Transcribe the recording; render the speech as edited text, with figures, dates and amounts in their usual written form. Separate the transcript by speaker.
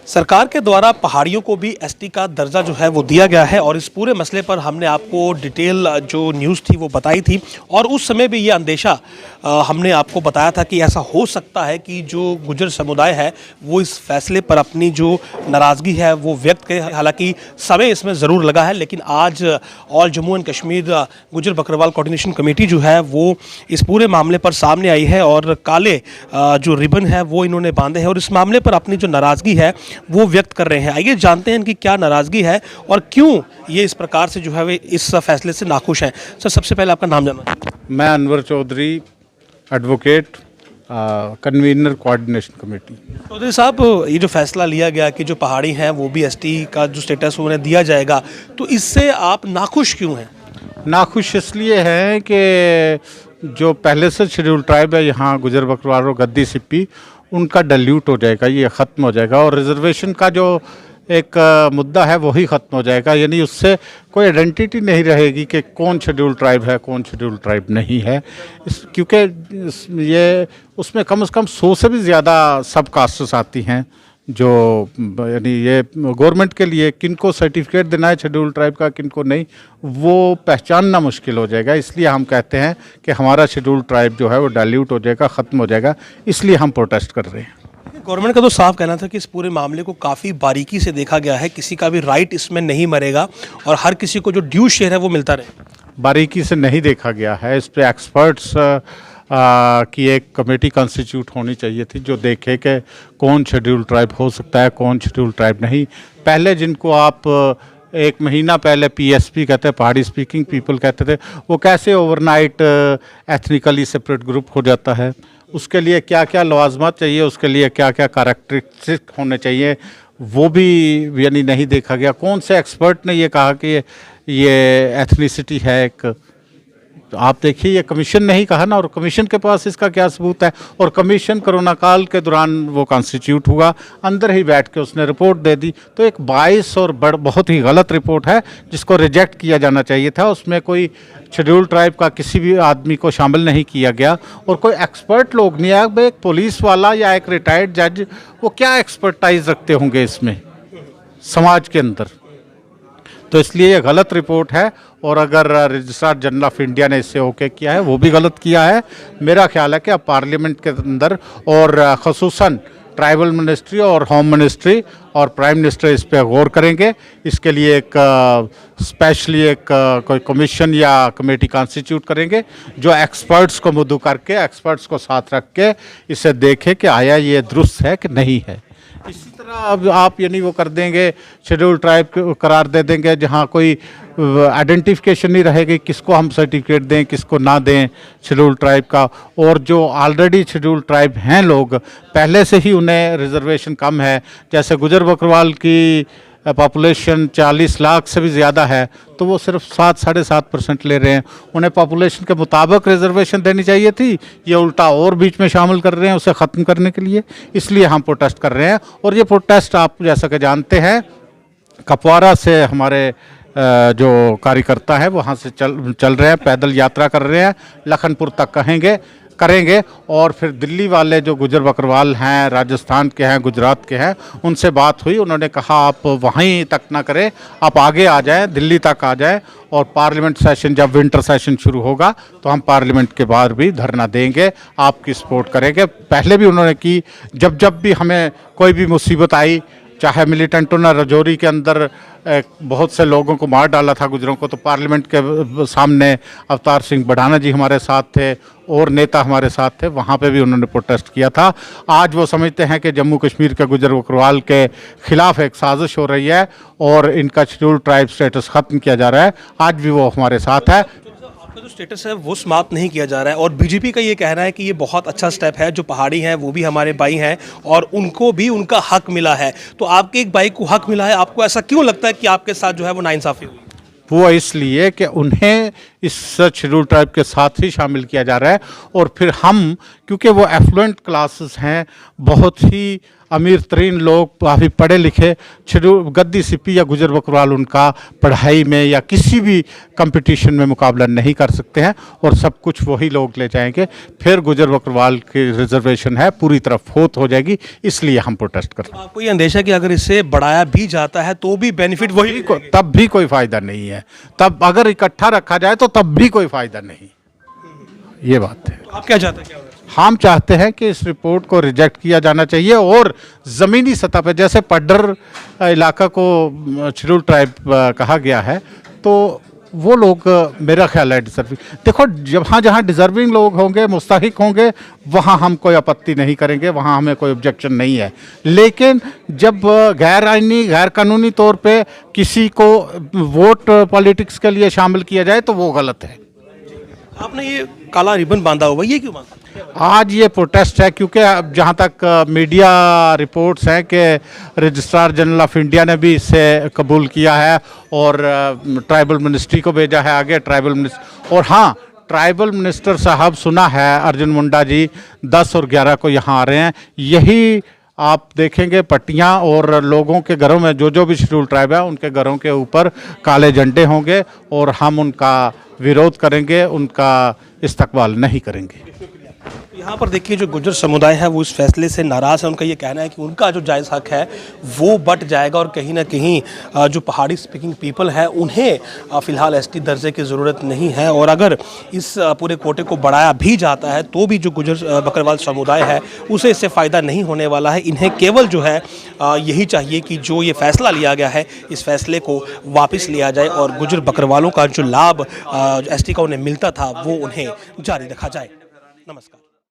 Speaker 1: सरकार के द्वारा पहाड़ियों को भी एसटी का दर्जा जो है वो दिया गया है और इस पूरे मसले पर हमने आपको डिटेल जो न्यूज़ थी वो बताई थी और उस समय भी ये अंदेशा हमने आपको बताया था कि ऐसा हो सकता है कि जो गुर्जर समुदाय है वो इस फैसले पर अपनी जो नाराज़गी है वो व्यक्त करे। हालांकि समय इसमें ज़रूर लगा है, लेकिन आज all Jammu and Kashmir Gurjar Bakarwal coordination committee जो है वो इस पूरे मामले पर सामने आई है और काले जो रिबन है वो इन्होंने बांधे हैं और इस मामले पर अपनी जो नाराज़गी है वो व्यक्त कर रहे हैं। आइए जानते हैं इनकी क्या नाराज़गी है और क्यों ये इस प्रकार से जो है वे इस फैसले से नाखुश हैं। सर, सबसे पहले आपका नाम जानना।
Speaker 2: मैं Anwar Chaudhary, advocate, convener coordination committee.
Speaker 1: Chaudhary साहब, ये जो फैसला लिया गया कि जो पहाड़ी हैं वो भी एसटी का जो स्टेटस उन्हें दिया जाएगा, तो इससे आप नाखुश क्यों हैं?
Speaker 2: नाखुश इसलिए हैं कि जो पहले से शेड्यूल ट्राइब है यहाँ गुजर बकरवाल और गद्दी सिप्पी, उनका डाइल्यूट हो जाएगा, ये ख़त्म हो जाएगा और रिजर्वेशन का जो एक मुद्दा है वही ख़त्म हो जाएगा। यानी उससे कोई आइडेंटिटी नहीं रहेगी कि कौन शेड्यूल ट्राइब है, कौन शेड्यूल ट्राइब नहीं है। क्योंकि ये उसमें कम से कम 100 से भी ज़्यादा सब कास्ट्स आती हैं, जो यानी ये गवर्नमेंट के लिए किनको सर्टिफिकेट देना है शेड्यूल ट्राइब का, किनको नहीं, वो पहचानना मुश्किल हो जाएगा। इसलिए हम कहते हैं कि हमारा शेड्यूल ट्राइब जो है वो डाइल्यूट हो जाएगा, ख़त्म हो जाएगा। इसलिए हम प्रोटेस्ट कर रहे हैं।
Speaker 1: गवर्नमेंट का तो साफ कहना था कि इस पूरे मामले को काफ़ी बारीकी से देखा गया है, किसी का भी राइट इसमें नहीं मरेगा और हर किसी को जो ड्यू शेयर है वो मिलता रहे।
Speaker 2: बारीकी से नहीं देखा गया है, इस पर एक्सपर्ट्स की एक कमेटी कंस्टिट्यूट होनी चाहिए थी जो देखे कि कौन शेड्यूल ट्राइब हो सकता है, कौन शेड्यूल ट्राइब नहीं। पहले जिनको आप एक महीना पहले पीएसपी कहते हैं, पहाड़ी स्पीकिंग पीपल कहते थे, वो कैसे ओवरनाइट एथनिकली सेपरेट ग्रुप हो जाता है। उसके लिए क्या क्या लवाजमात चाहिए, उसके लिए क्या क्या कैरेक्टरिस्टिक होने चाहिए, वो भी यानी नहीं देखा गया। कौन से एक्सपर्ट ने ये कहा कि ये एथनिसिटी है एक, आप देखिए ये कमीशन ने ही कहा ना, और कमीशन के पास इसका क्या सबूत है। और कमीशन कोरोना काल के दौरान वो कॉन्स्टिट्यूट हुआ, अंदर ही बैठ के उसने रिपोर्ट दे दी। तो एक बाइस और बहुत ही गलत रिपोर्ट है जिसको रिजेक्ट किया जाना चाहिए था। उसमें कोई शेड्यूल ट्राइब का किसी भी आदमी को शामिल नहीं किया गया और कोई एक्सपर्ट लोग नहीं आया। भाई एक पुलिस वाला या एक रिटायर्ड जज वो क्या एक्सपर्टाइज रखते होंगे इसमें समाज के अंदर। तो इसलिए ये गलत रिपोर्ट है और अगर रजिस्ट्रार जनरल ऑफ इंडिया ने इससे ओके किया है वो भी गलत किया है। मेरा ख्याल है कि अब पार्लियामेंट के अंदर और ख़ुसूसन ट्राइबल मिनिस्ट्री और होम मिनिस्ट्री और प्राइम मिनिस्टर इस पर गौर करेंगे। इसके लिए एक स्पेशली एक कोई कमीशन या कमेटी कॉन्स्टिट्यूट करेंगे जो एक्सपर्ट्स को मुद्दू करके, एक्सपर्ट्स को साथ रख के इसे देखे कि आया ये दुरुस्त है कि नहीं है। इसी तरह अब आप यानी वो कर देंगे, शेड्यूल ट्राइब करार दे देंगे जहाँ कोई आइडेंटिफिकेशन नहीं रहेगी, किसको हम सर्टिफिकेट दें किसको ना दें शेड्यूल ट्राइब का। और जो ऑलरेडी शेड्यूल ट्राइब हैं लोग, पहले से ही उन्हें रिजर्वेशन कम है। जैसे गुजर बकरवाल की पॉपुलेशन 40 लाख से भी ज़्यादा है, तो वो सिर्फ 7-7.5% ले रहे हैं। उन्हें पॉपुलेशन के मुताबिक रिजर्वेशन देनी चाहिए थी, ये उल्टा और बीच में शामिल कर रहे हैं उसे ख़त्म करने के लिए। इसलिए हम प्रोटेस्ट कर रहे हैं और ये प्रोटेस्ट आप जैसा कि जानते हैं कपवारा से हमारे जो कार्यकर्ता है वहाँ से चल रहे हैं, पैदल यात्रा कर रहे हैं, लखनपुर तक करेंगे और फिर दिल्ली वाले जो गुजर बकरवाल हैं, राजस्थान के हैं, गुजरात के हैं, उनसे बात हुई। उन्होंने कहा आप वहीं तक ना करें, आप आगे आ जाएं, दिल्ली तक आ जाएं और पार्लियामेंट सेशन जब विंटर सेशन शुरू होगा तो हम पार्लियामेंट के बाहर भी धरना देंगे, आपकी सपोर्ट करेंगे। पहले भी उन्होंने की, जब भी हमें कोई भी मुसीबत आई, चाहे मिलिटेंटों ने रजौरी के अंदर बहुत से लोगों को मार डाला था गुजरों को, तो पार्लियामेंट के सामने अवतार सिंह बढ़ाना जी हमारे साथ थे और नेता हमारे साथ थे, वहाँ पे भी उन्होंने प्रोटेस्ट किया था। आज वो समझते हैं कि जम्मू कश्मीर के गुजर बकरवाल के ख़िलाफ़ एक साजिश हो रही है और इनका शेड्यूल ट्राइब स्टेटस ख़त्म किया जा रहा है। आज भी वो हमारे साथ है।
Speaker 1: आपका जो स्टेटस है वो समाप्त नहीं किया जा रहा है और बीजेपी का ये कहना है कि ये बहुत अच्छा स्टेप है, जो पहाड़ी हैं वो भी हमारे भाई हैं और उनको भी उनका हक मिला है। तो आपके एक भाई को हक मिला है, आपको ऐसा क्यों लगता है कि आपके साथ जो है वो नाइंसाफ़ी हुई?
Speaker 2: वो इसलिए कि उन्हें इस शेड्यूल ट्राइब के साथ ही शामिल किया जा रहा है और फिर हम, क्योंकि वो एफ्लुएंट क्लासेस हैं, बहुत ही अमीर तरीन लोग, काफ़ी पढ़े लिखे, गद्दी सिप्पी या गुजर बकरवाल उनका पढ़ाई में या किसी भी कंपटीशन में मुकाबला नहीं कर सकते हैं और सब कुछ वही लोग ले जाएंगे। फिर गुजर बकरवाल की रिजर्वेशन है पूरी तरह फोत हो जाएगी, इसलिए हम प्रोटेस्ट करते हैं।
Speaker 1: आपको ये अंदेशा कि अगर इसे बढ़ाया भी जाता है तो भी बेनिफिट वही
Speaker 2: तब भी कोई फ़ायदा नहीं है, तब अगर इकट्ठा रखा जाए तो तब भी कोई फ़ायदा नहीं, ये बात है।
Speaker 1: आप क्या चाहते हैं? क्या होगा?
Speaker 2: हम चाहते हैं कि इस रिपोर्ट को रिजेक्ट किया जाना चाहिए और ज़मीनी सतह पर, जैसे पड्डर इलाका को शेड्यूल ट्राइब कहा गया है, तो वो लोग मेरा ख्याल है डिज़र्विंग, देखो जहाँ जहाँ डिज़र्विंग लोग होंगे, मुस्तहिक होंगे, वहाँ हम कोई आपत्ति नहीं करेंगे, वहाँ हमें कोई ऑब्जेक्शन नहीं है। लेकिन जब गैर आइनी, गैर कानूनी तौर पे किसी को वोट पॉलिटिक्स के लिए शामिल किया जाए तो वो गलत है।
Speaker 1: आपने ये काला रिबन बांधा हुआ, ये क्यों बांधा?
Speaker 2: आज ये प्रोटेस्ट है क्योंकि अब जहाँ तक मीडिया रिपोर्ट्स हैं कि रजिस्ट्रार जनरल ऑफ इंडिया ने भी इसे कबूल किया है और ट्राइबल मिनिस्ट्री को भेजा है आगे, ट्राइबल मिनिस्टर, और हाँ, ट्राइबल मिनिस्टर साहब सुना है अर्जुन मुंडा जी 10 और 11 को यहाँ आ रहे हैं। यही आप देखेंगे पट्टियाँ और लोगों के घरों में जो भी शेड्यूल ट्राइब है उनके घरों के ऊपर काले झंडे होंगे और हम उनका विरोध करेंगे, उनका इस्तकबाल नहीं करेंगे।
Speaker 1: यहाँ पर देखिए जो गुर्जर समुदाय है वो इस फैसले से नाराज़ है। उनका ये कहना है कि उनका जो जायज़ हक है वो बट जाएगा और कहीं ना कहीं जो पहाड़ी स्पीकिंग पीपल है उन्हें फ़िलहाल एसटी दर्जे की ज़रूरत नहीं है। और अगर इस पूरे कोटे को बढ़ाया भी जाता है तो भी जो गुर्जर बकरवाल समुदाय है उसे इससे फ़ायदा नहीं होने वाला है। इन्हें केवल जो है यही चाहिए कि जो ये फ़ैसला लिया गया है इस फैसले को वापस लिया जाए और गुर्जर बकरवालों का जो लाभ एसटी का उन्हें मिलता था वो उन्हें जारी रखा जाए। नमस्कार।